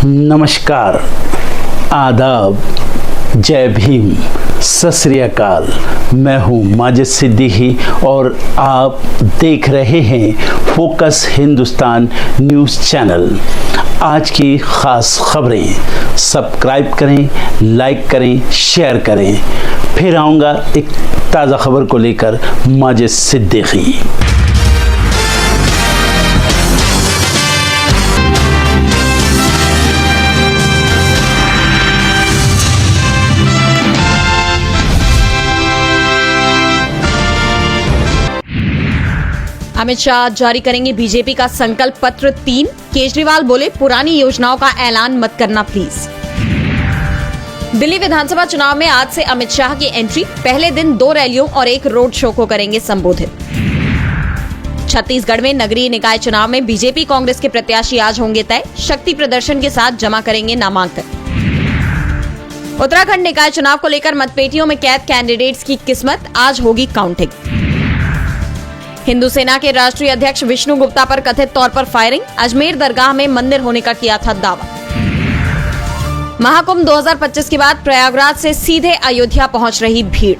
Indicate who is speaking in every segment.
Speaker 1: नमस्कार, आदाब, जय भीम, सत श्री अकाल। मैं हूँ माजिद सिद्दीकी और आप देख रहे हैं फोकस हिंदुस्तान न्यूज़ चैनल। आज की ख़ास खबरें सब्सक्राइब करें, लाइक करें, शेयर करें। फिर आऊँगा एक ताज़ा खबर को लेकर माजिद सिद्दीकी।
Speaker 2: अमित शाह जारी करेंगे बीजेपी का संकल्प पत्र 3। केजरीवाल बोले पुरानी योजनाओं का ऐलान मत करना प्लीज। दिल्ली विधानसभा चुनाव में आज से अमित शाह की एंट्री। पहले दिन 2 रैलियों और 1 रोड शो को करेंगे संबोधित। छत्तीसगढ़ में नगरीय निकाय चुनाव में बीजेपी कांग्रेस के प्रत्याशी आज होंगे तय। शक्ति प्रदर्शन के साथ जमा करेंगे नामांकन। उत्तराखंड निकाय चुनाव को लेकर मतपेटियों में कैद कैंडिडेट्स की किस्मत, आज होगी काउंटिंग। हिंदू सेना के राष्ट्रीय अध्यक्ष विष्णु गुप्ता पर कथित तौर पर फायरिंग। अजमेर दरगाह में मंदिर होने का किया था दावा। महाकुंभ 2025 के बाद प्रयागराज से सीधे अयोध्या पहुंच रही भीड़।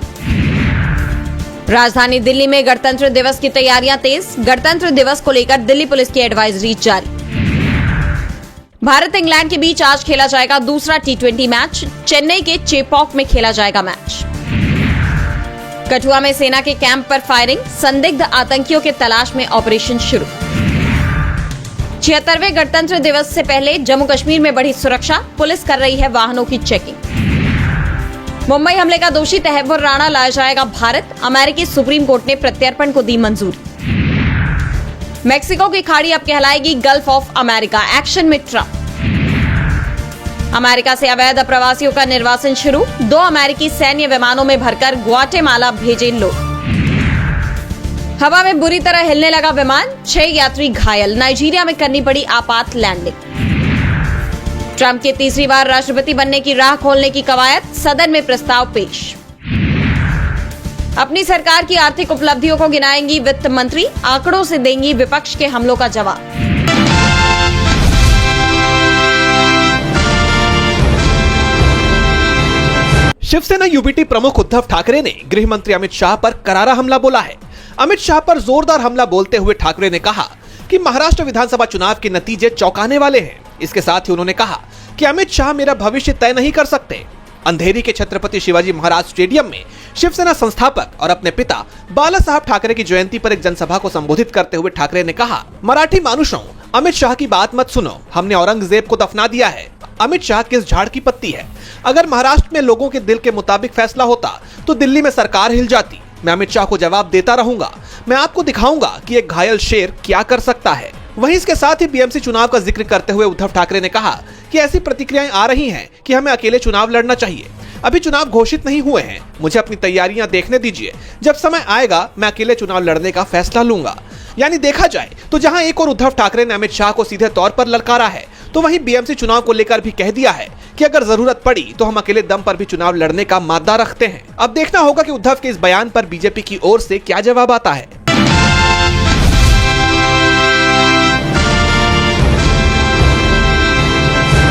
Speaker 2: राजधानी दिल्ली में गणतंत्र दिवस की तैयारियां तेज। गणतंत्र दिवस को लेकर दिल्ली पुलिस की एडवाइजरी जारी। भारत इंग्लैंड के बीच आज खेला जाएगा दूसरा T20 मैच। चेन्नई के चेपॉक में खेला जाएगा मैच। कठुआ में सेना के कैंप पर फायरिंग। संदिग्ध आतंकियों के तलाश में ऑपरेशन शुरू। 76वें गणतंत्र दिवस से पहले जम्मू कश्मीर में बढ़ी सुरक्षा। पुलिस कर रही है वाहनों की चेकिंग। मुंबई हमले का दोषी तहव्वुर राणा लाया जाएगा भारत। अमेरिकी सुप्रीम कोर्ट ने प्रत्यर्पण को दी मंजूरी। मेक्सिको की खाड़ी अब कहलाएगी गल्फ ऑफ अमेरिका। एक्शन में ट्रंप। अमेरिका से अवैध प्रवासियों का निर्वासन शुरू। 2 अमेरिकी सैन्य विमानों में भरकर ग्वाटेमाला भेजे लोग। हवा में बुरी तरह हिलने लगा विमान। 6 यात्री घायल। नाइजीरिया में करनी पड़ी आपात लैंडिंग। ट्रंप के तीसरी बार राष्ट्रपति बनने की राह खोलने की कवायद। सदन में प्रस्ताव पेश। अपनी सरकार की आर्थिक उपलब्धियों को गिनाएंगी वित्त मंत्री। आंकड़ों से देंगी विपक्ष के हमलों का जवाब।
Speaker 3: शिवसेना यूबीटी प्रमुख उद्धव ठाकरे ने गृह मंत्री अमित शाह पर करारा हमला बोला है। अमित शाह पर जोरदार हमला बोलते हुए ठाकरे ने कहा कि महाराष्ट्र विधानसभा चुनाव के नतीजे चौंकाने वाले हैं। इसके साथ ही उन्होंने कहा कि अमित शाह मेरा भविष्य तय नहीं कर सकते। अंधेरी के छत्रपति शिवाजी महाराज स्टेडियम में शिवसेना संस्थापक और अपने पिता बाला साहब ठाकरे की जयंती पर एक जनसभा को संबोधित करते हुए ठाकरे ने कहा, मराठी मानुषों, अमित शाह की बात मत सुनो। हमने औरंगजेब को दफना दिया है। अमित शाह किस झाड़ की पत्ती है? अगर महाराष्ट्र में लोगों के दिल के मुताबिक फैसला होता तो दिल्ली में सरकार हिल जाती। मैं अमित शाह को जवाब देता रहूंगा। मैं आपको दिखाऊंगा कि एक घायल शेर क्या कर सकता है। वहीं इसके साथ ही बीएमसी चुनाव का जिक्र करते हुए उद्धव ठाकरे ने कहा कि ऐसी प्रतिक्रियाएं आ रही हैं कि हमें अकेले चुनाव लड़ना चाहिए। अभी चुनाव घोषित नहीं हुए हैं, मुझे अपनी तैयारियां देखने दीजिए। जब समय आएगा मैं अकेले चुनाव लड़ने का फैसला लूंगा। यानी देखा जाए तो जहां एक और उद्धव ठाकरे ने अमित शाह को सीधे तौर पर ललकारा है, तो वहीं बीएमसी चुनाव को लेकर भी कह दिया है कि अगर जरूरत पड़ी तो हम अकेले दम पर भी चुनाव लड़ने का मादा रखते हैं। अब देखना होगा कि उद्धव के इस बयान पर बीजेपी की ओर से क्या जवाब आता है।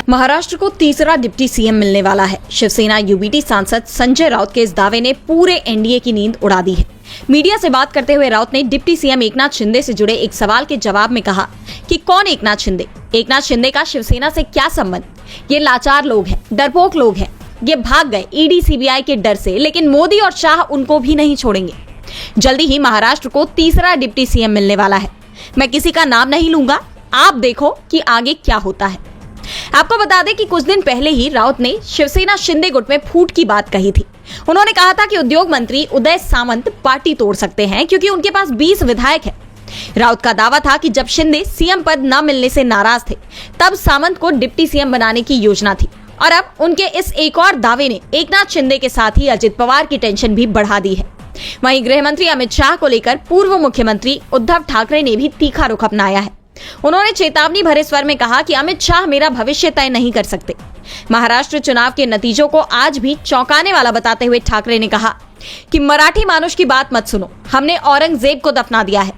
Speaker 2: महाराष्ट्र को तीसरा डिप्टी सीएम मिलने वाला है। शिवसेना यूबीटी सांसद संजय राउत के इस दावे ने पूरे एनडीए की नींद उड़ा दी है। मीडिया से बात करते हुए राउत ने डिप्टी सीएम एकनाथ शिंदे से जुड़े एक सवाल के जवाब में कहा कि कौन एकनाथ शिंदे? एकनाथ शिंदे का शिवसेना से क्या संबंध? ये लाचार लोग हैं, डरपोक लोग हैं। ये भाग गए ईडी सीबीआई के डर से, लेकिन मोदी और शाह उनको भी नहीं छोड़ेंगे। जल्दी ही महाराष्ट्र को तीसरा डिप्टी सीएम मिलने वाला है। मैं किसी का नाम नहीं लूंगा, आप देखो कि आगे क्या होता है। आपको बता दें कि कुछ दिन पहले ही राउत ने शिवसेना शिंदे गुट में फूट की बात कही थी। उन्होंने कहा था कि उद्योग मंत्री उदय सामंत पार्टी तोड़ सकते हैं क्योंकि उनके पास 20 विधायक हैं। राउत का दावा था कि जब शिंदे सीएम पद न मिलने से नाराज थे, तब सामंत को डिप्टी सीएम बनाने की योजना थी। और अब उनके इस एक और दावे ने एकनाथ शिंदे के साथ ही अजित पवार की टेंशन भी बढ़ा दी है। वहीं गृह मंत्री अमित शाह को लेकर पूर्व मुख्यमंत्री उद्धव ठाकरे ने भी तीखा रुख अपनाया है। उन्होंने चेतावनी भरे स्वर में कहा कि अमित शाह मेरा भविष्य तय नहीं कर सकते। महाराष्ट्र चुनाव के नतीजों को आज भी चौंकाने वाला बताते हुए ठाकरे ने कहा कि मराठी मानुष की बात मत सुनो। हमने औरंगजेब को दफना दिया है।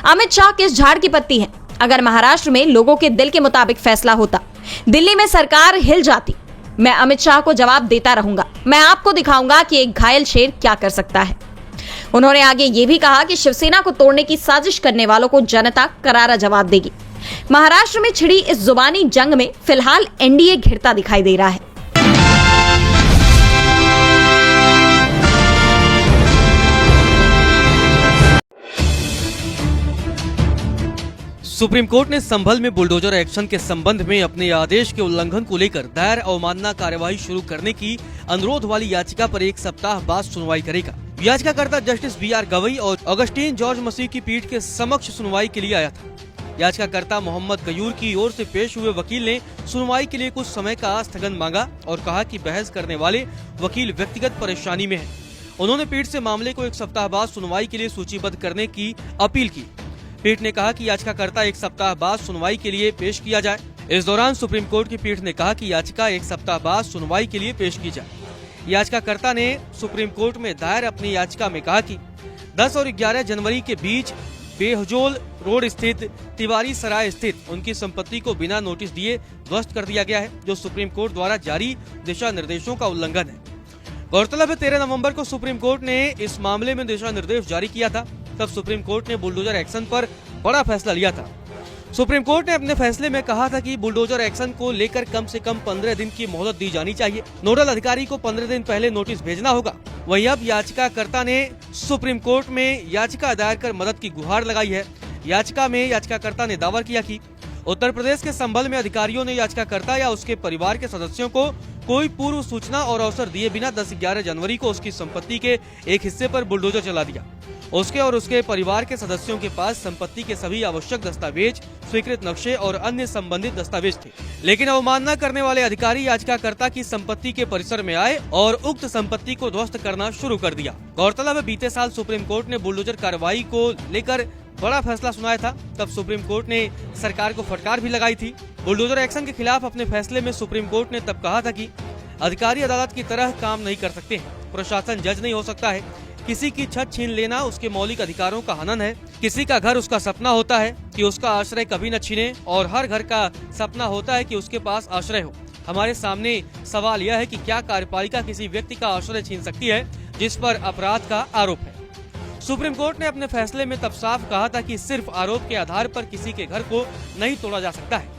Speaker 2: अमित शाह किस झाड़ की पत्ती है? अगर महाराष्ट्र में लोगों के दिल के मुताबिक फैसला होता, दिल्ली में सरकार हिल जाती। मैं अमित शाह को जवाब देता रहूंगा। मैं आपको दिखाऊंगा कि एक घायल शेर क्या कर सकता है। उन्होंने आगे ये भी कहा कि शिवसेना को तोड़ने की साजिश करने वालों को जनता करारा जवाब देगी। महाराष्ट्र में छिड़ी इस जुबानी जंग में फिलहाल एनडीए घिरता दिखाई दे रहा है।
Speaker 4: सुप्रीम कोर्ट ने संभल में बुलडोजर एक्शन के संबंध में अपने आदेश के उल्लंघन को लेकर दायर अवमानना कार्यवाही शुरू करने की अनुरोध वाली याचिका पर एक सप्ताह बाद सुनवाई करेगा। याचिकाकर्ता जस्टिस BR गवई और ऑगस्टीन जॉर्ज मसीह की पीठ के समक्ष सुनवाई के लिए आया था। याचिकाकर्ता मोहम्मद गयूर की ओर से पेश हुए वकील ने सुनवाई के लिए कुछ समय का स्थगन मांगा और कहा कि बहस करने वाले वकील व्यक्तिगत परेशानी में हैं। उन्होंने पीठ से मामले को एक सप्ताह बाद सुनवाई के लिए सूचीबद्ध करने की अपील की। पीठ ने कहा कि याचिकाकर्ता एक सप्ताह बाद सुनवाई के लिए पेश किया जाए। इस दौरान सुप्रीम कोर्ट की पीठ ने कहा कि याचिका एक सप्ताह बाद सुनवाई के लिए पेश की जाए। याचिकाकर्ता ने सुप्रीम कोर्ट में दायर अपनी याचिका में कहा कि 10 और 11 जनवरी के बीच बेहजोल रोड स्थित तिवारी सराय स्थित उनकी संपत्ति को बिना नोटिस दिए ध्वस्त कर दिया गया है, जो सुप्रीम कोर्ट द्वारा जारी दिशा निर्देशों का उल्लंघन है। गौरतलब है 13 नवंबर को सुप्रीम कोर्ट ने इस मामले में दिशा निर्देश जारी किया था। तब सुप्रीम कोर्ट ने बुलडोजर एक्शन पर बड़ा फैसला लिया था। सुप्रीम कोर्ट ने अपने फैसले में कहा था कि बुलडोजर एक्शन को लेकर कम से कम 15 दिन की मोहलत दी जानी चाहिए। नोडल अधिकारी को 15 दिन पहले नोटिस भेजना होगा। वहीं अब याचिकाकर्ता ने सुप्रीम कोर्ट में याचिका दायर कर मदद की गुहार लगाई है। याचिका में याचिकाकर्ता ने दावा किया कि उत्तर प्रदेश के संभल में अधिकारियों ने याचिकाकर्ता या उसके परिवार के सदस्यों को कोई पूर्व सूचना और अवसर दिए बिना 10-11 जनवरी को उसकी संपत्ति के एक हिस्से पर बुलडोजर चला दिया। उसके और उसके परिवार के सदस्यों के पास संपत्ति के सभी आवश्यक दस्तावेज, स्वीकृत नक्शे और अन्य संबंधित दस्तावेज थे, लेकिन अवमानना करने वाले अधिकारी याचिकाकर्ता की संपत्ति के परिसर में आए और उक्त संपत्ति को ध्वस्त करना शुरू कर दिया। गौरतलब है बीते साल सुप्रीम कोर्ट ने बुलडोजर कार्रवाई को लेकर बड़ा फैसला सुनाया था। तब सुप्रीम कोर्ट ने सरकार को फटकार भी लगाई थी। बुलडोजर एक्शन के खिलाफ अपने फैसले में सुप्रीम कोर्ट ने तब कहा था कि अधिकारी अदालत की तरह काम नहीं कर सकते हैं। प्रशासन जज नहीं हो सकता है। किसी की छत छीन लेना उसके मौलिक अधिकारों का हनन है। किसी का घर उसका सपना होता है कि उसका आश्रय कभी न छीने, और हर घर का सपना होता है कि उसके पास आश्रय हो। हमारे सामने सवाल यह है कि क्या कार्यपालिका किसी व्यक्ति का आश्रय छीन सकती है जिस पर अपराध का आरोप है। सुप्रीम कोर्ट ने अपने फैसले में तब साफ कहा था कि सिर्फ आरोप के आधार पर किसी के घर को नहीं तोड़ा जा सकता है।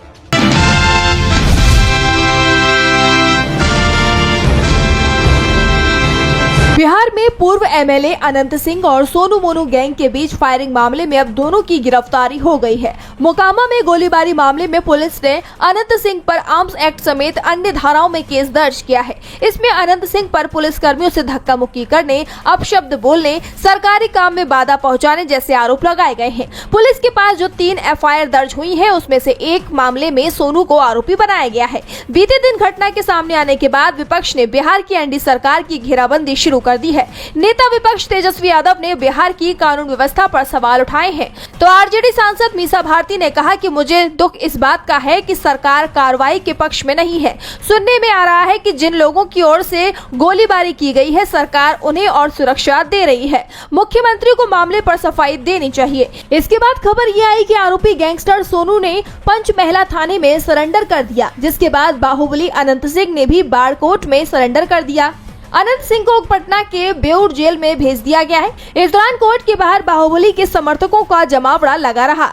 Speaker 5: बिहार में पूर्व एमएलए अनंत सिंह और सोनू मोनू गैंग के बीच फायरिंग मामले में अब दोनों की गिरफ्तारी हो गई है। मोकामा में गोलीबारी मामले में पुलिस ने अनंत सिंह पर आर्म्स एक्ट समेत अन्य धाराओं में केस दर्ज किया है। इसमें अनंत सिंह पर पुलिस कर्मियों से धक्का मुक्की करने, अपशब्द बोलने, सरकारी काम में बाधा पहुंचाने जैसे आरोप लगाए गए हैं। पुलिस के पास जो 3 FIR दर्ज हुई है, उसमें से एक मामले में सोनू को आरोपी बनाया गया है। बीते दिन घटना के सामने आने के बाद विपक्ष ने बिहार की एनडीए सरकार की घेराबंदी शुरू कर दी है। नेता विपक्ष तेजस्वी यादव ने बिहार की कानून व्यवस्था पर सवाल उठाए हैं। तो आरजेडी सांसद मीसा भारती ने कहा कि मुझे दुख इस बात का है कि सरकार कार्रवाई के पक्ष में नहीं है। सुनने में आ रहा है कि जिन लोगों की ओर से गोलीबारी की गई है, सरकार उन्हें और सुरक्षा दे रही है। मुख्यमंत्री को मामले पर सफाई देनी चाहिए। इसके बाद खबर ये आई कि आरोपी गैंगस्टर सोनू ने पंचमहला थाने में सरेंडर कर दिया, जिसके बाद बाहुबली अनंत सिंह ने भी बाड़कोट में सरेंडर कर दिया। अनंत सिंह को पटना के बेऊर जेल में भेज दिया गया है। इस दौरान कोर्ट के बाहर बाहुबली के समर्थकों का जमावड़ा लगा रहा।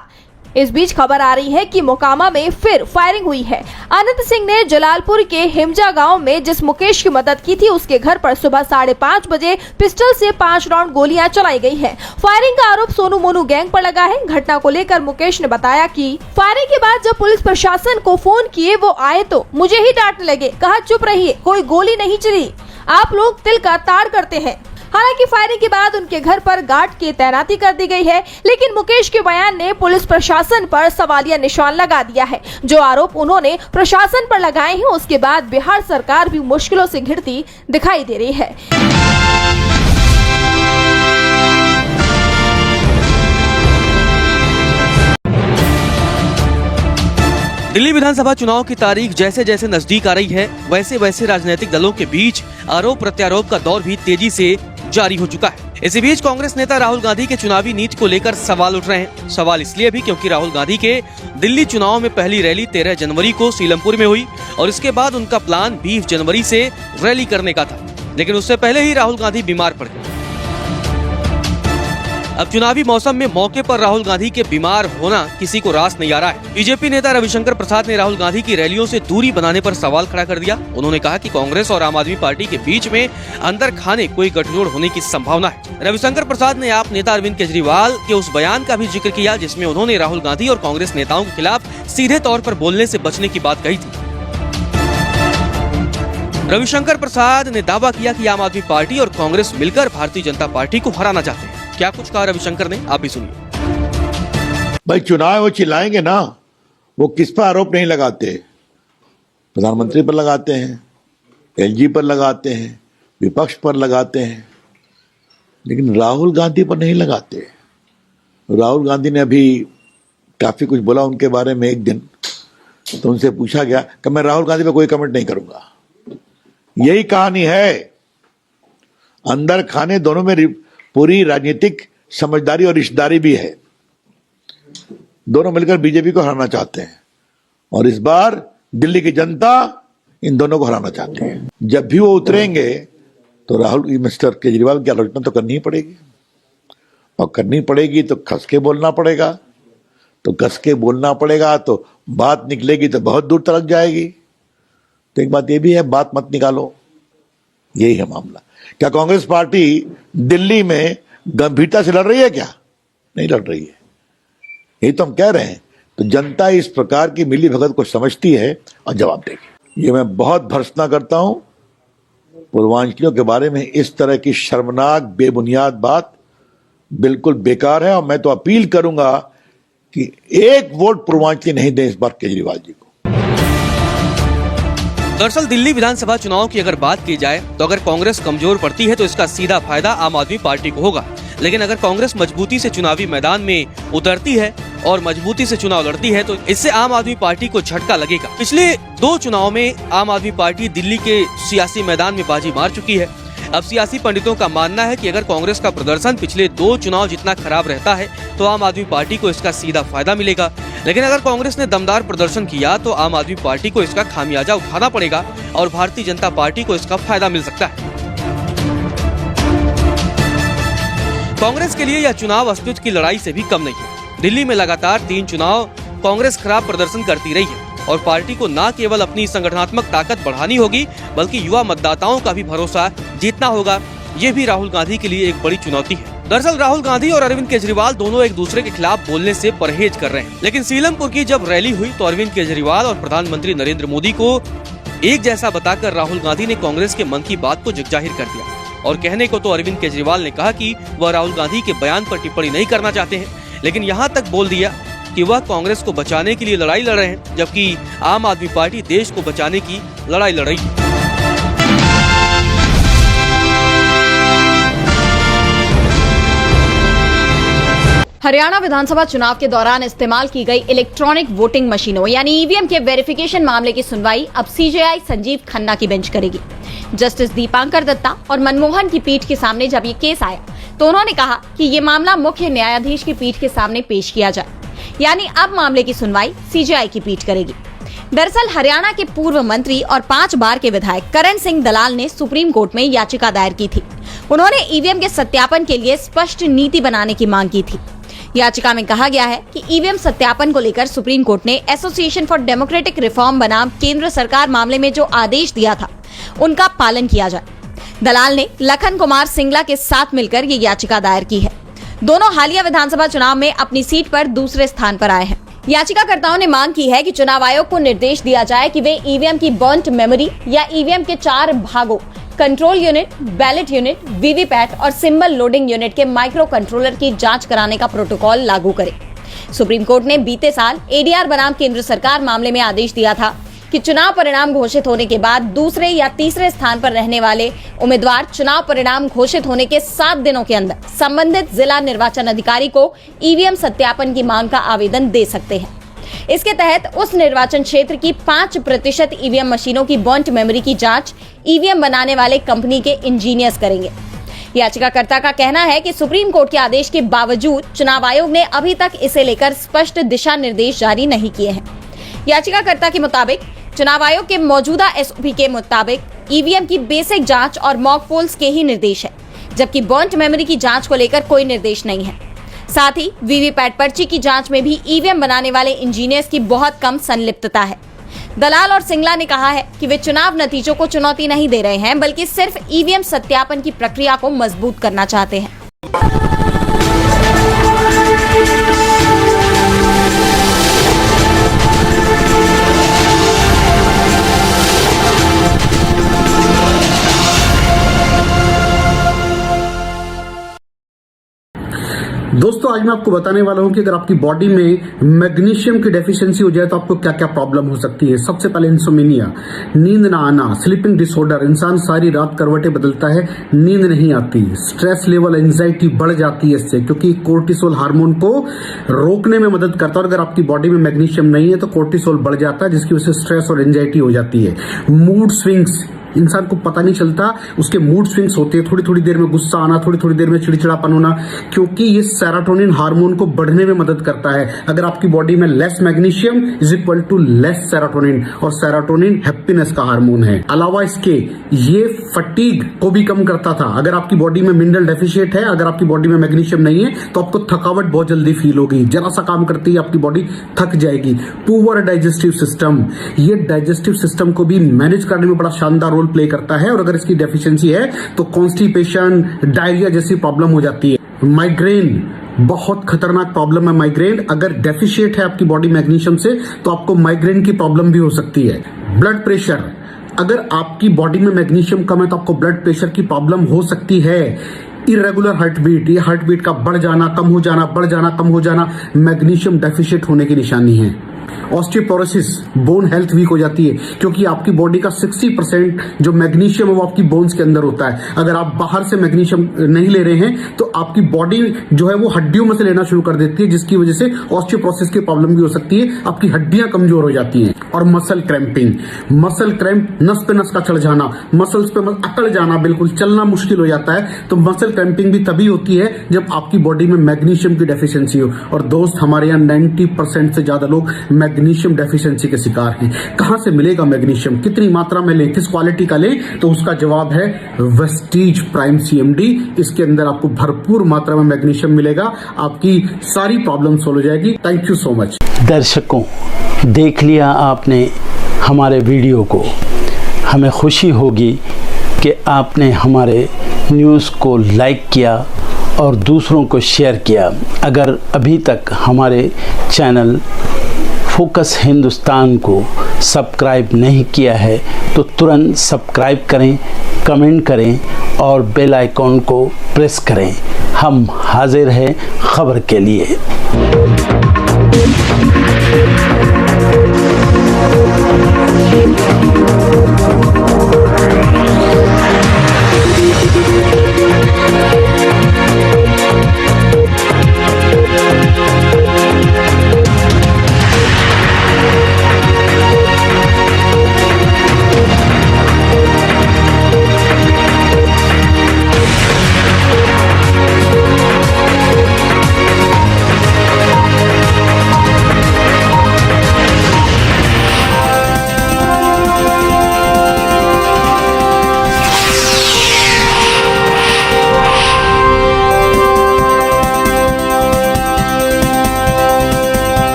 Speaker 5: इस बीच खबर आ रही है कि मोकामा में फिर फायरिंग हुई है। अनंत सिंह ने जलालपुर के हिमजा गांव में जिस मुकेश की मदद की थी, उसके घर पर सुबह 5:30 बजे पिस्टल से 5 राउंड गोलियां चलाई गई है। फायरिंग का आरोप सोनू मोनू गैंग पर लगा है। घटना को लेकर मुकेश ने बताया कि फायरिंग के बाद जब पुलिस प्रशासन को फोन किए, वो आए तो मुझे ही डांटने लगे, कहा चुप रहिए, कोई गोली नहीं चली, आप लोग तिल का ताड़ करते हैं। हालांकि फायरिंग के बाद उनके घर पर गार्ड की तैनाती कर दी गई है, लेकिन मुकेश के बयान ने पुलिस प्रशासन पर सवालिया निशान लगा दिया है। जो आरोप उन्होंने प्रशासन पर लगाए हैं, उसके बाद बिहार सरकार भी मुश्किलों से घिरती दिखाई दे रही है।
Speaker 4: दिल्ली विधानसभा चुनाव की तारीख जैसे जैसे नजदीक आ रही है, वैसे वैसे राजनीतिक दलों के बीच आरोप प्रत्यारोप का दौर भी तेजी से जारी हो चुका है। इसी बीच कांग्रेस नेता राहुल गांधी के चुनावी नीति को लेकर सवाल उठ रहे हैं। सवाल इसलिए भी क्योंकि राहुल गांधी के दिल्ली चुनाव में पहली रैली 13 जनवरी को सीलमपुर में हुई और इसके बाद उनका प्लान 20 जनवरी से रैली करने का था, लेकिन उससे पहले ही राहुल गांधी बीमार पड़ गए। अब चुनावी मौसम में मौके पर राहुल गांधी के बीमार होना किसी को रास नहीं आ रहा है। बीजेपी नेता रविशंकर प्रसाद ने राहुल गांधी की रैलियों से दूरी बनाने पर सवाल खड़ा कर दिया। उन्होंने कहा कि कांग्रेस और आम आदमी पार्टी के बीच में अंदर खाने कोई गठजोड़ होने की संभावना है। रविशंकर प्रसाद ने आप नेता अरविंद केजरीवाल के उस बयान का भी जिक्र किया जिसमें उन्होंने राहुल गांधी और कांग्रेस नेताओं के खिलाफ सीधे तौर पर बोलने से बचने की बात कही थी। रविशंकर प्रसाद ने दावा किया कि आम आदमी पार्टी और कांग्रेस मिलकर भारतीय जनता पार्टी को हराना चाहते हैं। क्या कुछ कहा रविशंकर ने, आप भी सुनिए।
Speaker 6: भाई चुनाव वो चिल्लाएंगे ना, वो किस पर आरोप नहीं लगाते? प्रधानमंत्री पर लगाते हैं, एलजी पर लगाते हैं, विपक्ष पर लगाते हैं, लेकिन राहुल गांधी पर नहीं लगाते। राहुल गांधी ने अभी काफी कुछ बोला उनके बारे में एक दिन, तो उनसे पूछा गया कि मैं राहुल गांधी पर कोई कमेंट नहीं करूंगा। यही कहानी है, अंदर खाने दोनों में पूरी राजनीतिक समझदारी और रिश्तेदारी भी है। दोनों मिलकर बीजेपी को हराना चाहते हैं और इस बार दिल्ली की जनता इन दोनों को हराना चाहती है। जब भी वो उतरेंगे तो राहुल मिस्टर केजरीवाल की आलोचना तो करनी ही पड़ेगी, और करनी पड़ेगी तो खस के बोलना पड़ेगा, तो कस के बोलना पड़ेगा तो बात निकलेगी तो बहुत दूर तक जाएगी। तो एक बात ये भी है, बात मत निकालो, यही है मामला। क्या कांग्रेस पार्टी दिल्ली में गंभीरता से लड़ रही है? क्या नहीं लड़ रही है, यही तो हम कह रहे हैं। तो जनता इस प्रकार की मिली भगत को समझती है और जवाब देगी। ये मैं बहुत भर्त्सना करता हूं, पूर्वांचलियों के बारे में इस तरह की शर्मनाक बेबुनियाद बात बिल्कुल बेकार है, और मैं तो अपील करूंगा कि एक वोट पूर्वांचली नहीं दें इस बार केजरीवाल जी को।
Speaker 4: दरअसल दिल्ली विधानसभा चुनाव की अगर बात की जाए तो अगर कांग्रेस कमजोर पड़ती है तो इसका सीधा फायदा आम आदमी पार्टी को होगा, लेकिन अगर कांग्रेस मजबूती से चुनावी मैदान में उतरती है और मजबूती से चुनाव लड़ती है तो इससे आम आदमी पार्टी को झटका लगेगा। पिछले 2 चुनाव में आम आदमी पार्टी दिल्ली के सियासी मैदान में बाजी मार चुकी है। अब सियासी पंडितों का मानना है कि अगर कांग्रेस का प्रदर्शन पिछले 2 चुनाव जितना खराब रहता है तो आम आदमी पार्टी को इसका सीधा फायदा मिलेगा, लेकिन अगर कांग्रेस ने दमदार प्रदर्शन किया तो आम आदमी पार्टी को इसका खामियाजा उठाना पड़ेगा और भारतीय जनता पार्टी को इसका फायदा मिल सकता है। कांग्रेस के लिए यह चुनाव अस्तित्व की लड़ाई से भी कम नहीं है। दिल्ली में लगातार 3 चुनाव कांग्रेस खराब प्रदर्शन करती रही है और पार्टी को न केवल अपनी संगठनात्मक ताकत बढ़ानी होगी बल्कि युवा मतदाताओं का भी भरोसा जीतना होगा। ये भी राहुल गांधी के लिए एक बड़ी चुनौती है। दरअसल राहुल गांधी और अरविंद केजरीवाल दोनों एक दूसरे के खिलाफ बोलने से परहेज कर रहे हैं, लेकिन सीलमपुर की जब रैली हुई तो अरविंद केजरीवाल और प्रधानमंत्री नरेंद्र मोदी को एक जैसा बताकर राहुल गांधी ने कांग्रेस के मन की बात को जगजाहिर कर दिया। और कहने को तो अरविंद केजरीवाल ने कहा कि वह राहुल गांधी के बयान पर टिप्पणी नहीं करना चाहते हैं, लेकिन यहाँ तक बोल दिया कि वह कांग्रेस को बचाने के लिए लड़ाई लड़ रहे हैं, जबकि आम आदमी पार्टी देश को बचाने की लड़ाई लड़ रही है।
Speaker 2: हरियाणा विधानसभा चुनाव के दौरान इस्तेमाल की गई इलेक्ट्रॉनिक वोटिंग मशीनों यानी ईवीएम के वेरिफिकेशन मामले की सुनवाई अब सीजेआई संजीव खन्ना की बेंच करेगी। जस्टिस दीपांकर दत्ता और मनमोहन की पीठ के सामने जब ये केस आया तो उन्होंने कहा कि ये मामला मुख्य न्यायाधीश की पीठ के सामने पेश किया जाए, यानी अब मामले की सुनवाई सीजेआई की पीठ करेगी। दरअसल हरियाणा के पूर्व मंत्री और 5 बार के विधायक करण सिंह दलाल ने सुप्रीम कोर्ट में याचिका दायर की थी। उन्होंने ईवीएम के सत्यापन के लिए स्पष्ट नीति बनाने की मांग की थी। याचिका में कहा गया है कि ईवीएम सत्यापन को लेकर सुप्रीम कोर्ट ने एसोसिएशन फॉर डेमोक्रेटिक रिफॉर्म बनाम केंद्र सरकार मामले में जो आदेश दिया था उनका पालन किया जाए। दलाल ने लखन कुमार सिंगला के साथ मिलकर ये याचिका दायर की है। दोनों हालिया विधानसभा चुनाव में अपनी सीट पर दूसरे स्थान पर आए हैं। याचिकाकर्ताओं ने मांग की है कि चुनाव आयोग को निर्देश दिया जाए कि वे ईवीएम की बर्न्ट मेमोरी या ईवीएम के 4 भागों control unit, ballot unit, VVPAT और सिंबल लोडिंग यूनिट के माइक्रो कंट्रोलर की जांच कराने का प्रोटोकॉल लागू करे। सुप्रीम कोर्ट ने बीते साल एडीआर बनाम केंद्र सरकार मामले में आदेश दिया था कि चुनाव परिणाम घोषित होने के बाद दूसरे या तीसरे स्थान पर रहने वाले उम्मीदवार चुनाव परिणाम घोषित होने के 7 दिनों के अंदर संबंधित जिला निर्वाचन अधिकारी को ईवीएम सत्यापन की मांग का आवेदन दे सकते हैं। इसके तहत उस निर्वाचन क्षेत्र की 5% ईवीएम मशीनों की बर्न्ट मेमोरी की जांच ईवीएम बनाने वाले कंपनी के इंजीनियर्स करेंगे। याचिकाकर्ता का कहना है कि सुप्रीम कोर्ट के आदेश के बावजूद चुनाव आयोग ने अभी तक इसे लेकर स्पष्ट दिशा निर्देश जारी नहीं किए हैं। याचिकाकर्ता के मुताबिक चुनाव आयोग के मौजूदा एसओपी के मुताबिक ईवीएम की बेसिक जांच और मॉक पोल्स के ही निर्देश है, जबकि बर्न्ट मेमोरी की जांच को लेकर कोई निर्देश नहीं है। साथ ही वीवीपैट पर्ची की जांच में भी ईवीएम बनाने वाले इंजीनियर्स की बहुत कम संलिप्तता है। दलाल और सिंगला ने कहा है कि वे चुनाव नतीजों को चुनौती नहीं दे रहे हैं, बल्कि सिर्फ ईवीएम सत्यापन की प्रक्रिया को मजबूत करना चाहते हैं।
Speaker 7: दोस्तों आज मैं आपको बताने वाला हूं कि अगर आपकी बॉडी में मैग्नीशियम की डेफिशिएंसी हो जाए तो आपको क्या क्या प्रॉब्लम हो सकती है। सबसे पहले इंसोमेनिया, नींद ना आना, स्लीपिंग डिसऑर्डर, इंसान सारी रात करवटें बदलता है, नींद नहीं आती, स्ट्रेस लेवल, एंजाइटी बढ़ जाती है इससे, क्योंकि कोर्टिसोल हार्मोन को रोकने में मदद करता है। और अगर आपकी बॉडी में मैग्नीशियम नहीं है तो कोर्टिसोल बढ़ जाता है, जिसकी वजह से स्ट्रेस और एंजाइटी हो जाती है। मूड स्विंग्स, इंसान को पता नहीं चलता उसके मूड स्विंग्स होते हैं, थोड़ी थोड़ी देर में गुस्सा आना, थोड़ी थोड़ी देर में चिड़चिड़ापन होना, क्योंकि ये सेरोटोनिन हार्मोन को बढ़ने में मदद करता है। अगर आपकी बॉडी में less magnesium is equal to less serotonin, और सेरोटोनिन हैप्पीनेस का हार्मोन है। अलावा इसके ये फटीग को भी कम करता था। अगर आपकी बॉडी में मिनरल डेफिशिएट है, अगर आपकी बॉडी में मैग्नीशियम नहीं है तो आपको थकावट बहुत जल्दी फील होगी, जरा सा काम करती है आपकी बॉडी थक जाएगी। पुअर डाइजेस्टिव सिस्टम, ये डाइजेस्टिव सिस्टम को भी मैनेज करने में बड़ा शानदार रोल प्ले करता है, और अगर इसकी डेफिशिएंसी है तो कॉन्स्टिपेशन, डायरिया जैसी प्रॉब्लम हो जाती है। माइग्रेन, बहुत खतरनाक प्रॉब्लम है माइग्रेन। अगर डेफिशिएट है आपकी बॉडी मैग्नीशियम से तो आपको माइग्रेन की प्रॉब्लम भी हो सकती है। ब्लड प्रेशर, अगर आपकी बॉडी में मैग्नीशियम कम है तो आपको ब्लड प्रेशर की प्रॉब्लम हो सकती है। इरेगुलर हार्टबीट, ये हार्टबीट का बढ़ जाना, कम हो जाना, बढ़ जाना, कम हो जाना, मैग्नीशियम डेफिशिएट होने की निशानी है। ऑस्टियोपोरोसिस, बोन हेल्थ वीक हो जाती है, क्योंकि आपकी बॉडी का 60% जो मैग्नीशियम है वो आपकी बोन्स के अंदर होता है। अगर आप बाहर से मैग्नीशियम नहीं ले रहे हैं तो आपकी बॉडी जो है वो हड्डियों में से लेना शुरू कर देती है, जिसकी वजह से ऑस्टियोपोरोसिस की प्रॉब्लम भी हो सकती है, आपकी हड्डियां कमजोर हो जाती हैं। और मसल क्रैम्पिंग, मसल क्रैम्प, नस पे नस का चढ़ जाना, मसल्स पे अकड़ जाना, बिल्कुल चलना मुश्किल हो जाता है। तो मसल क्रैम्पिंग भी तभी होती है जब आपकी बॉडी में मैग्नीशियम की डेफिशिएंसी हो। और दोस्त, हमारे यहाँ 90% से ज्यादा लोग मैग्नीशियम डेफिशिएंसी के शिकार हैं। कहां से मिलेगा मैग्नीशियम, कितनी मात्रा में लें, किस क्वालिटी का लें? तो उसका जवाब है वेस्टीज प्राइम सीएमडी। इसके अंदर आपको भरपूर मात्रा में मैग्नीशियम मिलेगा, आपकी सारी प्रॉब्लम सॉल्व हो जाएगी। Thank you so much.
Speaker 1: दर्शकों, देख लिया आपने हमारे वीडियो को। हमें खुशी होगी कि आपने हमारे न्यूज़ को लाइक किया और दूसरों को शेयर किया। अगर अभी तक हमारे चैनल फोकस हिंदुस्तान को सब्सक्राइब नहीं किया है तो तुरंत सब्सक्राइब करें, कमेंट करें और बेल आइकॉन को प्रेस करें। हम हाजिर हैं खबर के लिए।